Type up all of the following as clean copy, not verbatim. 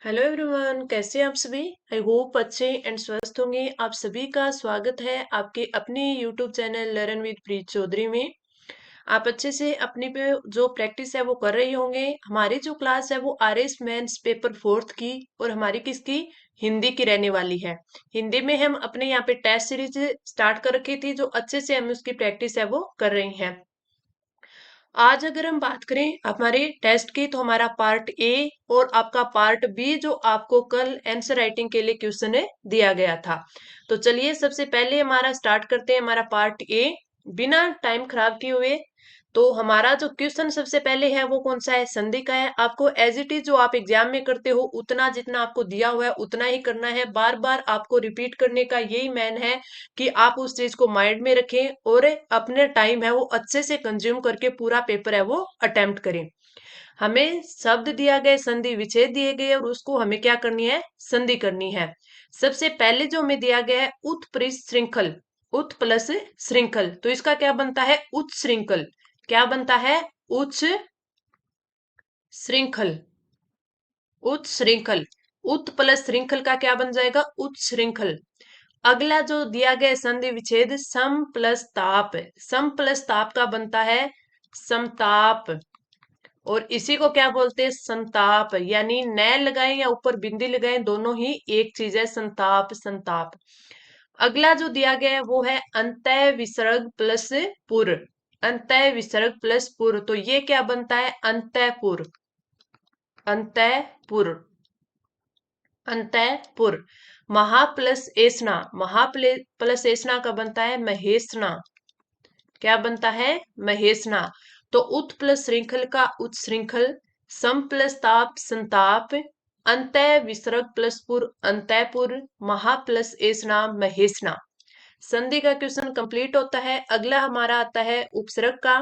Hello everyone, कैसे हैं आप सभी। आई होप अच्छे एंड स्वस्थ होंगे। आप सभी का स्वागत है आपके अपने यूट्यूब चैनल लर्न विद प्रीत चौधरी में। आप अच्छे से अपनी पे जो प्रैक्टिस है वो कर रहे होंगे। हमारी जो क्लास है वो आरएस मेंस पेपर फोर्थ की और हमारी किसकी, हिंदी की रहने वाली है। हिंदी में हम अपने यहाँ पे टेस्ट सीरीज स्टार्ट कर रखी थी, जो अच्छे से हम उसकी प्रैक्टिस है वो कर रही हैं। आज अगर हम बात करें हमारे टेस्ट की, तो हमारा पार्ट ए और आपका पार्ट बी जो आपको कल आंसर राइटिंग के लिए क्वेश्चन दिया गया था। तो चलिए सबसे पहले हमारा स्टार्ट करते हैं हमारा पार्ट ए, बिना टाइम खराब किए हुए। तो हमारा जो क्वेश्चन सबसे पहले है वो कौन सा है, संधि का है। आपको एज इट इज जो आप एग्जाम में करते हो उतना जितना आपको दिया हुआ है उतना ही करना है। बार बार आपको रिपीट करने का यही मैन है कि आप उस चीज को माइंड में रखें और अपने टाइम है वो अच्छे से कंज्यूम करके पूरा पेपर है वो अटेम्प्ट करें। हमें शब्द दिया गया, संधि विच्छेद दिए गए और उसको हमें क्या करनी है, संधि करनी है। सबसे पहले जो हमें दिया गया है उत्प्रिश्रृंखल, उत प्लस श्रृंखल, तो इसका क्या बनता है, उच्च श्रृंखल। क्या बनता है, उच्च श्रृंखल। उच्च श्रृंखल, उत प्लस श्रृंखल का क्या बन जाएगा, उच्च श्रृंखल। अगला जो दिया गया है संधि विच्छेद सम प्लस ताप, सम प्लस ताप का बनता है समताप। और इसी को क्या बोलते हैं, संताप। यानी न लगाएं या ऊपर बिंदी लगाएं, दोनों ही एक चीज है, संताप संताप। अगला जो दिया गया है वो है अंतः विसर्ग प्लस पुर, अंतः विसर्ग प्लस पुर, तो ये क्या बनता है, अंतःपुर। अंतःपुर, अंतःपुर। महा प्लस एसना, महा प्लस एसना का बनता है महेसना। क्या बनता है, महेसना। तो उत प्लस श्रृंखल का उत श्रृंखल, सम प्लस ताप संताप, अंतः विसर्ग प्लस पुर अंतःपुर, महा प्लस एसना महेसना। संधि का क्वेश्चन कंप्लीट होता है। अगला हमारा आता है उपसर्ग का।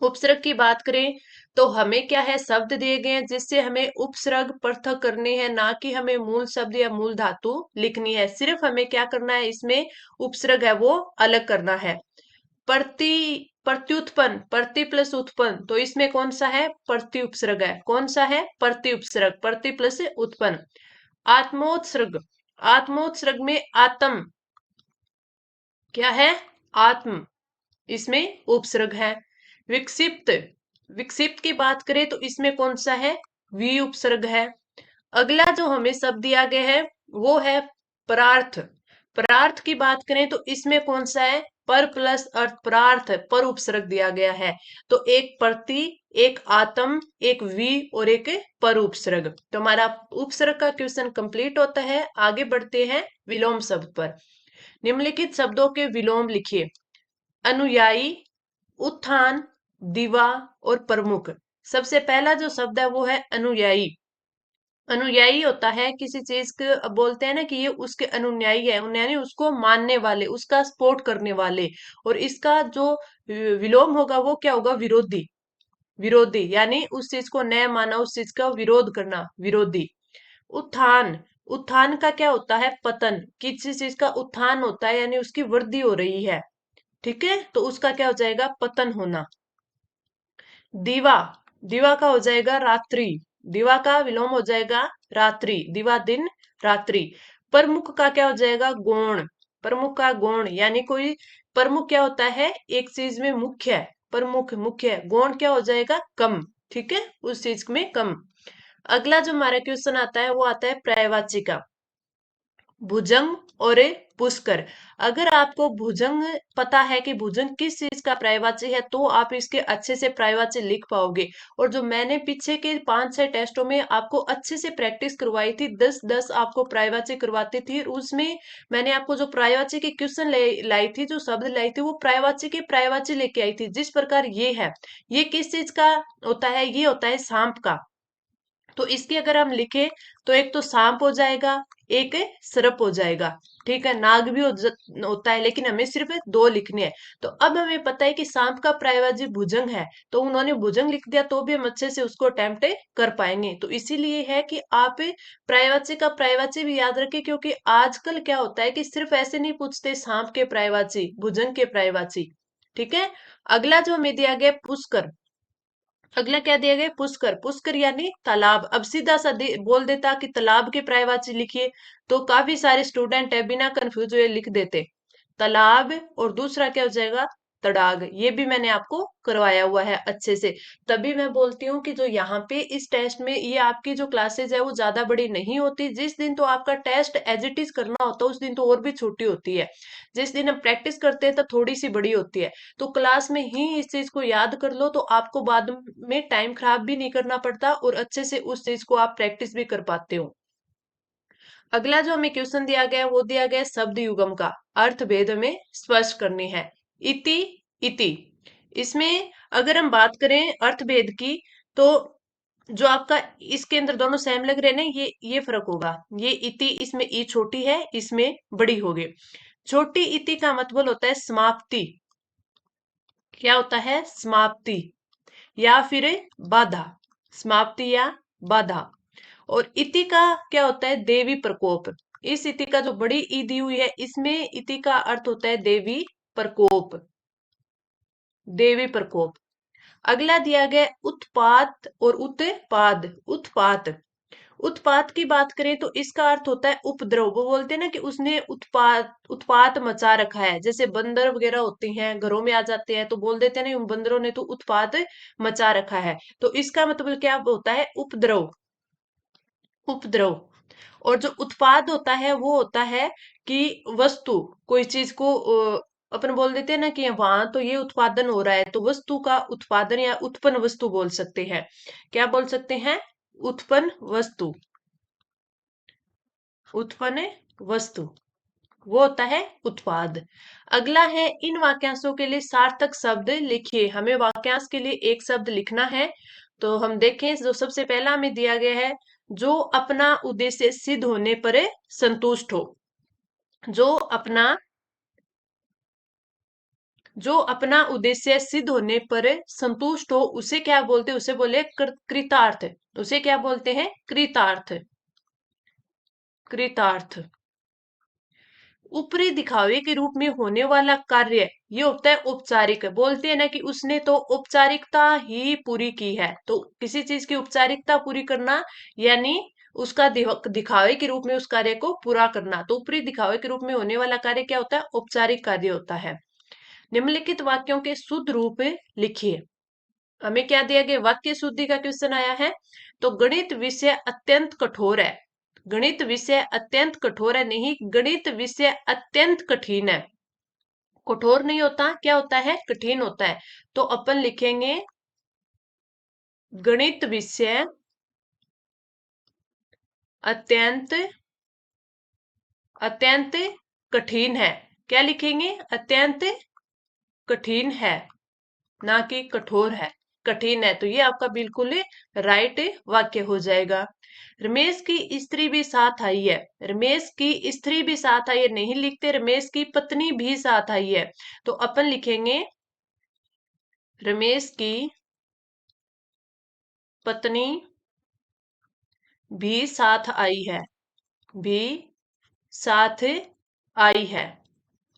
उपसर्ग की बात करें तो हमें क्या है, शब्द दिए गए हैं जिससे हमें उपसर्ग पृथक करने हैं, ना कि हमें मूल शब्द या मूल धातु लिखनी है। सिर्फ हमें क्या करना है, इसमें उपसर्ग है वो अलग करना है। प्रति, प्रत्युत्पन्न, प्रति प्लस उत्पन्न, तो इसमें कौन सा है, प्रति उपसर्ग है। कौन सा है, प्रति उपसर्ग, प्रति प्लस उत्पन्न। आत्मोत्सर्ग, आत्मोत्सर्ग में आत्म, क्या है, आत्म, इसमें उपसर्ग है। विक्षिप्त, विक्षिप्त की बात करें तो इसमें कौन सा है, वी उपसर्ग है। अगला जो हमें शब्द दिया गया है वो है परार्थ। परार्थ की बात करें तो इसमें कौन सा है, पर प्लस अर्थ, परार्थ पर उपसर्ग दिया गया है। तो एक प्रति, एक आत्म, एक वी और एक पर उपसर्ग। तो हमारा उपसर्ग का क्वेश्चन कंप्लीट होता है। आगे बढ़ते हैं विलोम शब्द पर। निम्नलिखित शब्दों के विलोम लिखिए। अनुयायी, उत्थान, दीवा और प्रमुख। सबसे पहला जो शब्द है वो है अनुयायी। अनुयायी होता है किसी चीज के, बोलते हैं ना कि ये उसके अनुयायी है, यानी उसको मानने वाले, उसका सपोर्ट करने वाले। और इसका जो विलोम होगा वो क्या होगा, विरोधी। विरोधी यानी उस चीज को न माना, उस चीज का विरोध करना, विरोधी। उत्थान, उत्थान का क्या होता है, पतन। किसी चीज का उत्थान होता है यानी उसकी वृद्धि हो रही है, ठीक है, तो उसका क्या हो जाएगा, पतन होना। दीवा, दीवा का हो जाएगा रात्रि, दीवा का विलोम हो जाएगा रात्रि, दीवा दिन रात्रि। प्रमुख का क्या हो जाएगा, गौण, प्रमुख का गौण, यानी कोई प्रमुख क्या होता है, एक चीज में मुख्य है, प्रमुख मुख्य है। गौण क्या हो जाएगा, कम, ठीक है, उस चीज में कम। अगला जो हमारा क्वेश्चन आता है वो आता है पर्यायवाची का। भुजंग और पुष्कर। अगर आपको भुजंग पता है कि भुजंग किस चीज का पर्यायवाची है तो आप इसके अच्छे से पर्यायवाची लिख पाओगे। और जो मैंने पीछे के 5-6 टेस्टों में आपको अच्छे से प्रैक्टिस करवाई थी, 10-10 आपको पर्यायवाची करवाती थी, उसमें मैंने आपको जो पर्यायवाची के क्वेश्चन लाई थी, जो शब्द लाई थी, वो पर्यायवाची के पर्यायवाची लेके आई थी। जिस प्रकार ये है, ये किस चीज का होता है, ये होता है सांप का। तो इसकी अगर हम लिखें तो एक तो सांप हो जाएगा, एक सर्प हो जाएगा, ठीक है। नाग भी होता है, लेकिन हमें सिर्फ दो लिखने हैं। तो अब हमें पता है कि सांप का पर्यायवाची भुजंग है, तो उन्होंने भुजंग लिख दिया तो भी हम अच्छे से उसको अटेम्प्ट कर पाएंगे। तो इसीलिए है कि आप पर्यायवाची का पर्यायवाची भी याद रखें, क्योंकि आजकल क्या होता है कि सिर्फ ऐसे नहीं पूछते सांप के पर्यायवाची, भुजंग के पर्यायवाची, ठीक है। अगला जो हमें दिया गया पुष्कर, अगला क्या दिया गया, पुष्कर। पुष्कर यानी तालाब। अब सीधा सा बोल देता कि तालाब के पर्यायवाची लिखिए, तो काफी सारे स्टूडेंट है बिना कंफ्यूज हुए लिख देते तालाब, और दूसरा क्या हो जाएगा, तड़ाग। ये भी मैंने आपको करवाया हुआ है अच्छे से। तभी मैं बोलती हूँ कि जो यहाँ पे इस टेस्ट में ये आपकी जो क्लासेस है वो ज्यादा बड़ी नहीं होती। जिस दिन तो आपका टेस्ट एज इट इज करना होता है उस दिन तो और भी छोटी होती है। जिस दिन हम प्रैक्टिस करते हैं तो थोड़ी सी बड़ी होती है। तो क्लास में ही इस चीज को याद कर लो, तो आपको बाद में टाइम खराब भी नहीं करना पड़ता और अच्छे से उस चीज को आप प्रैक्टिस भी कर पाते हो। अगला जो हमें क्वेश्चन दिया गया है, वो दिया गया है शब्द युगम का अर्थ भेद हमें स्पष्ट करनी है। इति, इति। इसमें अगर हम बात करें अर्थ भेद की, तो जो आपका इसके अंदर दोनों सेम लग रहे हैं ना, ये फर्क होगा। ये इति, इसमें ई छोटी है, इसमें बड़ी होगी। छोटी इति का मतलब होता है समाप्ति। क्या होता है, समाप्ति या फिर बाधा। समाप्ति या बाधा। और इति का क्या होता है, देवी प्रकोप। इस इति का जो बड़ी ई दी हुई है, इसमें इति का अर्थ होता है देवी प्रकोप। देवी प्रकोप। अगला दिया गया उत्पात और उत्पाद। उत्पात। उत्पात की बात करें तो इसका अर्थ होता है उपद्रव। वो बोलते हैं ना कि उसने उत्पात मचा रखा है। जैसे बंदर वगैरह होते हैं घरों में आ जाते हैं तो बोल देते हैं ना उन बंदरों ने तो उत्पात मचा रखा है। तो इसका मतलब क्या होता है, उपद्रव। उपद्रव। और जो उत्पाद होता है वो होता है कि वस्तु, कोई चीज को अपन बोल देते हैं ना कि वहां तो ये उत्पादन हो रहा है, तो वस्तु का उत्पादन या उत्पन्न वस्तु बोल सकते हैं। क्या बोल सकते हैं, उत्पन्न वस्तु। उत्पन्न वस्तु वो होता है उत्पाद। अगला है इन वाक्यांशों के लिए सार्थक शब्द लिखिए। हमें वाक्यांश के लिए एक शब्द लिखना है। तो हम देखें, जो सबसे पहला हमें दिया गया है, जो अपना उद्देश्य सिद्ध होने पर संतुष्ट हो। जो अपना जो अपना उद्देश्य सिद्ध होने पर संतुष्ट हो, उसे क्या बोलते हैं, उसे बोले कृतार्थ। उसे क्या बोलते हैं, कृतार्थ। कृतार्थ। ऊपरी दिखावे के रूप में होने वाला कार्य ये होता है औपचारिक। बोलते हैं ना कि उसने तो औपचारिकता ही पूरी की है। तो किसी चीज की औपचारिकता पूरी करना यानी उसका दिखावे के रूप में उस कार्य को पूरा करना। तो ऊपरी दिखावे के रूप में होने वाला कार्य क्या होता है, औपचारिक कार्य होता है। निम्नलिखित वाक्यों के शुद्ध रूप लिखिए। हमें क्या दिया गया, वाक्य शुद्धि का क्वेश्चन आया है। तो गणित विषय अत्यंत कठोर है। गणित विषय अत्यंत कठोर है नहीं, गणित विषय अत्यंत कठिन है। कठोर नहीं होता, क्या होता है, कठिन होता है। तो अपन लिखेंगे गणित विषय अत्यंत अत्यंत कठिन है। क्या लिखेंगे, अत्यंत कठिन है, ना कि कठोर है। कठिन है, तो ये आपका बिल्कुल राइट वाक्य हो जाएगा। रमेश की स्त्री भी साथ आई है। रमेश की स्त्री भी साथ आई है नहीं लिखते, रमेश की पत्नी भी साथ आई है। तो अपन लिखेंगे रमेश की पत्नी भी साथ आई है। भी साथ आई है।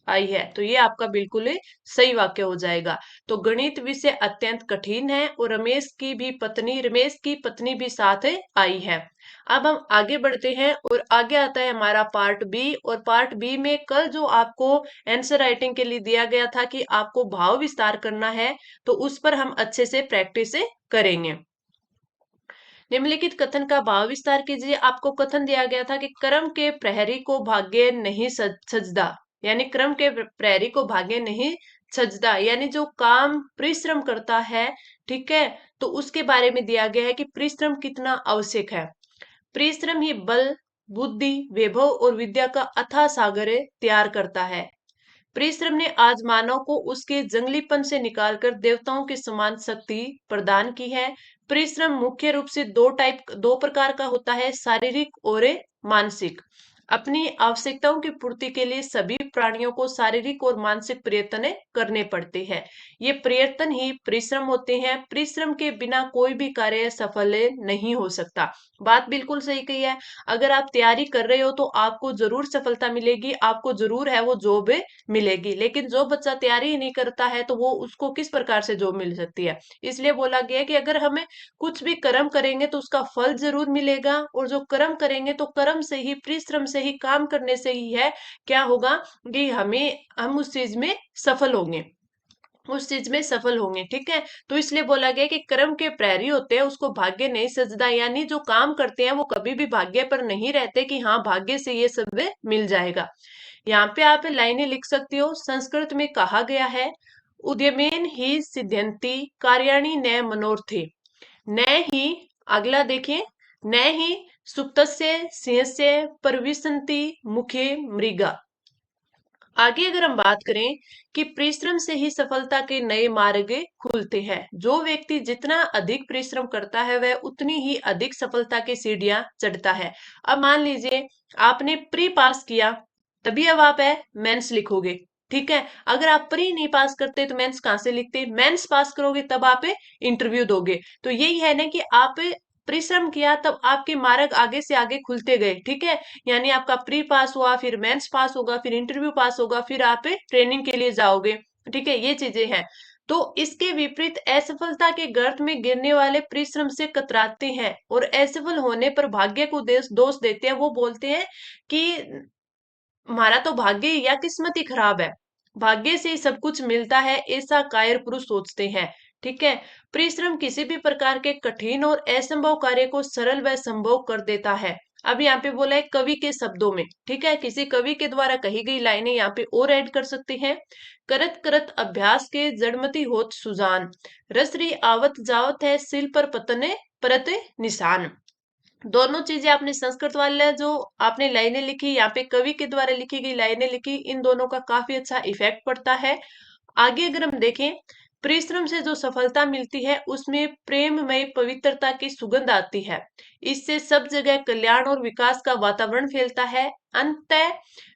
आई है, तो ये आपका बिल्कुल सही वाक्य हो जाएगा। तो गणित विषय अत्यंत कठिन है और रमेश की पत्नी भी साथ आई है। अब हम आगे बढ़ते हैं और आगे आता है हमारा पार्ट बी। और पार्ट बी में कल जो आपको आंसर राइटिंग के लिए दिया गया था कि आपको भाव विस्तार करना है, तो उस पर हम अच्छे से प्रैक्टिस करेंगे। निम्नलिखित कथन का भाव विस्तार कीजिए। आपको कथन दिया गया था कि कर्म के प्रहरी को भाग्य नहीं सजदा। यानी क्रम के प्रहरी को भाग्य नहीं सजदा, यानी जो काम परिश्रम करता है, ठीक है, तो उसके बारे में दिया गया है कि परिश्रम कितना आवश्यक है। परिश्रम ही बल, बुद्धि, वैभव और विद्या का अथाह सागर तैयार करता है। परिश्रम ने आज मानव को उसके जंगलीपन से निकालकर देवताओं के समान शक्ति प्रदान की है। परिश्रम मुख्य रूप से दो प्रकार का होता है, शारीरिक और मानसिक। अपनी आवश्यकताओं की पूर्ति के लिए सभी प्राणियों को शारीरिक और मानसिक प्रयत्न करने पड़ते हैं। ये प्रयत्न ही परिश्रम होते हैं। परिश्रम के बिना कोई भी कार्य सफल नहीं हो सकता। बात बिल्कुल सही कही है। अगर आप तैयारी कर रहे हो तो आपको जरूर सफलता मिलेगी, आपको जरूर है वो जॉब मिलेगी। लेकिन जो बच्चा तैयारी ही नहीं करता है तो वो उसको किस प्रकार से जॉब मिल सकती है। इसलिए बोला गया है कि अगर हमें कुछ भी कर्म करेंगे तो उसका फल जरूर मिलेगा, और जो कर्म करेंगे तो कर्म से ही, परिश्रम से ही, काम करने से ही है क्या होगा कि हम उस चीज में सफल होंगे, उस चीज में सफल होंगे। ठीक है, तो इसलिए बोला गया कि कर्म के प्रहरी होते हैं उसको भाग्य नहीं सजदा, यानी जो काम करते हैं वो कभी भी भाग्य पर नहीं रहते कि हाँ भाग्य से ये सब मिल जाएगा। यहाँ पे आप लाइनें लिख सकती हो। संस्कृत में कहा गया है, उद्यमेन ही सिद्ध्यन्ति कार्याणि न मनोरथे, न ही, अगला देखें, न ही सुप्तस्य सिंहस्य प्रविशन्ति मुखे मृगा। आगे अगर हम बात करें कि परिश्रम से ही सफलता के नए मार्ग खुलते हैं। जो व्यक्ति जितना अधिक परिश्रम करता है वह उतनी ही अधिक सफलता की सीढ़ियां चढ़ता है। अब मान लीजिए आपने प्री पास किया, तभी अब आप है मेंस लिखोगे। ठीक है, अगर आप प्री नहीं पास करते तो मेंस कहाँ से लिखते, मेंस पास करोगे तब आप इंटरव्यू दोगे। तो यही है ना कि आप परिश्रम किया तब आपके मार्ग आगे से आगे खुलते गए। ठीक है, यानी आपका प्री पास हुआ, फिर मेंस पास होगा, फिर इंटरव्यू पास होगा, फिर आप ट्रेनिंग के लिए जाओगे। ठीक है, ये चीजें हैं। तो इसके विपरीत असफलता के गर्त में गिरने वाले परिश्रम से कतराते हैं और असफल होने पर भाग्य को दोष देते हैं। वो बोलते हैं कि हमारा तो भाग्य या किस्मत ही खराब है, भाग्य से ही सब कुछ मिलता है, ऐसा कायर पुरुष सोचते हैं। ठीक है, परिश्रम किसी भी प्रकार के कठिन और असंभव कार्य को सरल व संभव कर देता है। अब यहाँ पे बोला है कवि के शब्दों में। ठीक है, किसी कवि के द्वारा कही गई लाइनें यहाँ पे और ऐड कर सकते हैं। करत करत अभ्यास के जड़मति होत सुजान, रसरी आवत जावत है सिल पर पतने परत निशान। दोनों चीजें आपने संस्कृत वाले जो आपने लाइनें लिखी, यहाँ पे कवि के द्वारा लिखी गई लाइनें लिखी, इन दोनों का काफी अच्छा इफेक्ट पड़ता है। आगे अगर हम देखें, परिश्रम से जो सफलता मिलती है उसमें प्रेममय पवित्रता की सुगंध आती है। इससे सब जगह कल्याण और विकास का वातावरण फैलता है। अंत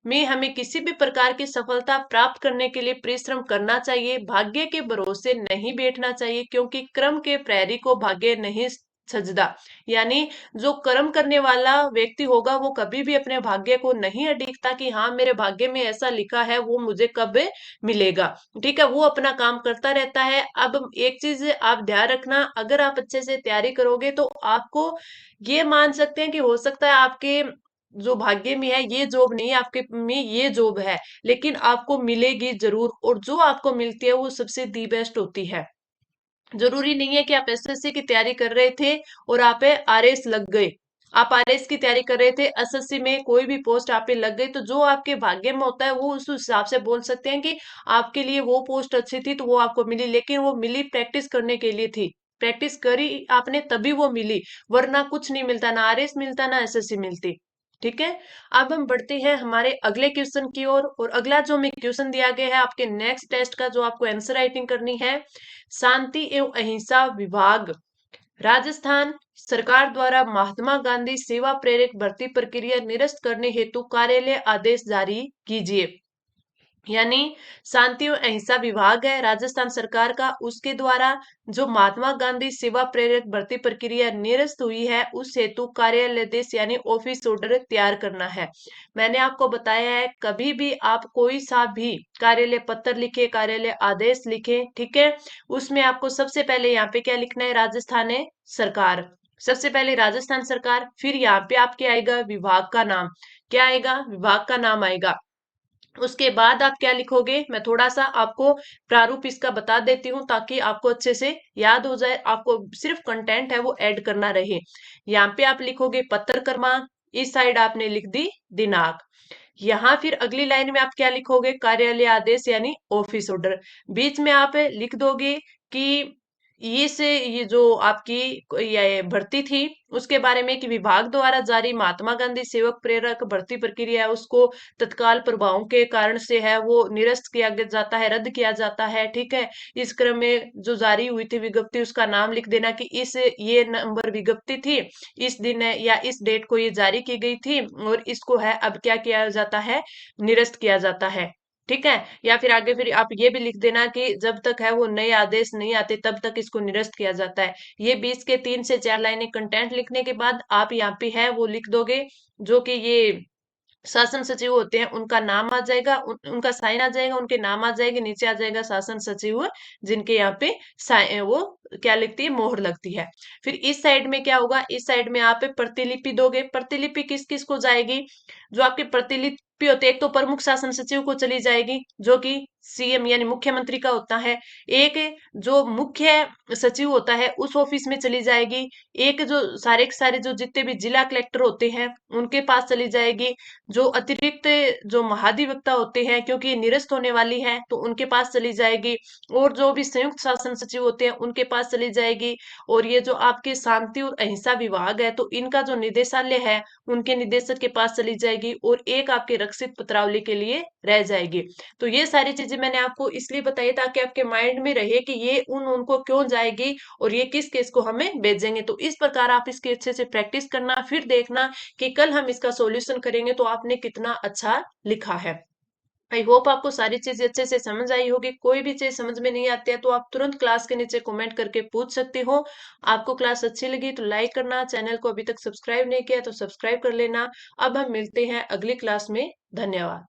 में हमें किसी भी प्रकार की सफलता प्राप्त करने के लिए परिश्रम करना चाहिए, भाग्य के भरोसे नहीं बैठना चाहिए, क्योंकि कर्म के प्रहरी को भाग्य नहीं सजदा। यानी जो कर्म करने वाला व्यक्ति होगा वो कभी भी अपने भाग्य को नहीं अड़ीकता कि हाँ मेरे भाग्य में ऐसा लिखा है वो मुझे कब मिलेगा। ठीक है, वो अपना काम करता रहता है। अब एक चीज आप ध्यान रखना, अगर आप अच्छे से तैयारी करोगे तो आपको ये मान सकते हैं कि हो सकता है आपके जो भाग्य में है ये जॉब नहीं है, आपके में ये जॉब है, लेकिन आपको मिलेगी जरूर, और जो आपको मिलती है वो सबसे दी बेस्ट होती है। जरूरी नहीं है कि आप एसएससी की तैयारी कर रहे थे और आप आरएस लग गए, आप आरएस की तैयारी कर रहे थे, एसएससी में कोई भी पोस्ट आप पे लग गई, तो जो आपके भाग्य में होता है वो उस हिसाब से बोल सकते हैं कि आपके लिए वो पोस्ट अच्छी थी तो वो आपको मिली, लेकिन वो मिली प्रैक्टिस करने के लिए थी, प्रैक्टिस करी आपने तभी वो मिली, वरना कुछ नहीं मिलता, ना आरएस मिलता ना एसएससी मिलती। ठीक है, अब हम बढ़ते हैं हमारे अगले क्वेश्चन की ओर। और अगला जो हमें क्वेश्चन दिया गया है आपके नेक्स्ट टेस्ट का, जो आपको आंसर राइटिंग करनी है, शांति एवं अहिंसा विभाग राजस्थान सरकार द्वारा महात्मा गांधी सेवा प्रेरक भर्ती प्रक्रिया निरस्त करने हेतु कार्यालय आदेश जारी कीजिए। यानी शांति और अहिंसा विभाग है राजस्थान सरकार का, उसके द्वारा जो महात्मा गांधी सेवा प्रेरक भर्ती प्रक्रिया निरस्त हुई है उस हेतु कार्यालय आदेश यानी ऑफिस ऑर्डर तैयार करना है। मैंने आपको बताया है कभी भी आप कोई सा भी कार्यालय पत्र लिखे, कार्यालय आदेश लिखे, ठीक है, उसमें आपको सबसे पहले यहाँ पे क्या लिखना है, राजस्थान है सरकार, सबसे पहले राजस्थान सरकार, फिर यहाँ पे आपके आएगा विभाग का नाम, क्या आएगा, विभाग का नाम आएगा। उसके बाद आप क्या लिखोगे, मैं थोड़ा सा आपको प्रारूप इसका बता देती हूँ ताकि आपको अच्छे से याद हो जाए, आपको सिर्फ कंटेंट है वो ऐड करना रहे। यहाँ पे आप लिखोगे पत्र क्रमांक, इस साइड आपने लिख दी दिनांक, यहाँ फिर अगली लाइन में आप क्या लिखोगे, कार्यालय आदेश यानी ऑफिस ऑर्डर, बीच में आप लिख दोगे कि ये जो आपकी ये भर्ती थी उसके बारे में, कि विभाग द्वारा जारी महात्मा गांधी सेवक प्रेरक भर्ती प्रक्रिया है उसको तत्काल प्रभावों के कारण से है वो निरस्त किया जाता है, रद्द किया जाता है। ठीक है, इस क्रम में जो जारी हुई थी विज्ञप्ति उसका नाम लिख देना कि इस ये नंबर विज्ञप्ति थी, इस दिन या इस डेट को ये जारी की गई थी और इसको है अब क्या किया जाता है, निरस्त किया जाता है। ठीक है, या फिर आगे फिर आप ये भी लिख देना कि जब तक है वो नए आदेश नहीं आते तब तक इसको निरस्त किया जाता है। ये 20 के 3 से 4 लाइनें कंटेंट लिखने के बाद आप यहाँ पे है वो लिख दोगे, जो कि ये शासन सचिव होते हैं उनका नाम आ जाएगा, उनका साइन आ जाएगा, उनके नाम आ जाएंगे, नीचे आ जाएगा शासन सचिव, जिनके यहाँ पे वो क्या लिखती है, मोहर लगती है। फिर इस साइड में क्या होगा, इस साइड में आप प्रतिलिपि दोगे। प्रतिलिपि किस किस को जाएगी, जो आपकी प्रतिलिपि होते हैं, एक तो प्रमुख शासन सचिव को चली जाएगी जो कि सीएम यानी मुख्यमंत्री का होता है, एक जो मुख्य सचिव होता है उस ऑफिस में चली जाएगी, एक जो सारे के सारे जो जितने भी जिला कलेक्टर होते हैं उनके पास चली जाएगी, जो अतिरिक्त जो महाधिवक्ता होते हैं क्योंकि ये निरस्त होने वाली है तो उनके पास चली जाएगी, और जो भी संयुक्त शासन सचिव होते हैं उनके पास चली जाएगी, और ये जो आपके शांति और अहिंसा विभाग है तो इनका जो निदेशालय है उनके निदेशक के पास चली जाएगी, और एक आपके रक्षित पत्रावली के लिए रह जाएगी। तो ये सारी चीजें मैंने आपको इसलिए बताई ताकि आपके माइंड में रहे कि ये उनको क्यों जाएगी और ये किस केस को हमें भेजेंगे। तो इस प्रकार आप इसकी अच्छे से प्रैक्टिस करना, फिर देखना कि कल हम इसका सॉल्यूशन करेंगे तो आपने कितना अच्छा लिखा है। आई होप आपको सारी चीजें अच्छे से समझ आई होगी। कोई भी चीज समझ में नहीं आती है तो आप तुरंत क्लास के नीचे कमेंट करके पूछ सकते हो। आपको क्लास अच्छी लगी तो लाइक करना, चैनल को अभी तक सब्सक्राइब नहीं किया तो सब्सक्राइब कर लेना। अब हम मिलते हैं अगली क्लास में। धन्यवाद।